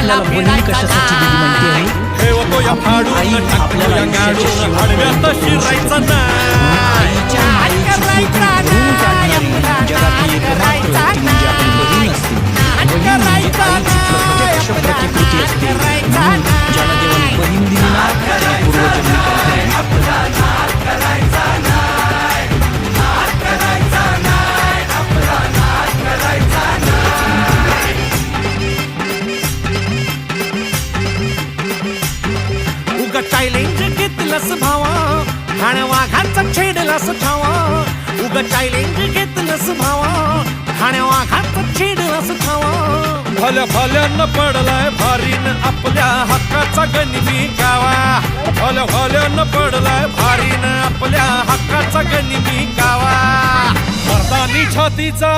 आपल्याला बहीण कशासाठी दिली माहिती आहे? ठेवतो या फाडून आई टाकतो या गाडून आडव्यात शिरायचं नाही. आईच्या मायेची स्मृती भरून काढणारी जगातील एकमात्र व्यक्ती म्हणजे आपली बहीण असते. बहीण म्हणजे आईची प्रत्यक्ष प्रतिकृती असते. म्हणून ज्याला देवाने बहीण दिली ना त्याला पूर्वजन्मी उगा चॅलेंज घेतलंस भावा ठाण्या वाघाचा छेडलास ठावा. उगा चॅलेंज घेतलंस भावा ठाण्या वाघाचा छेडलास ठावा. भल्या भल्यानं पडलाय भारीन आपल्या हक्काचा गनिमी गावा. भल्या भल्यानं पडलाय भारीन आपल्या हक्काचा गनिमी गावा. मर्दानी छातीचा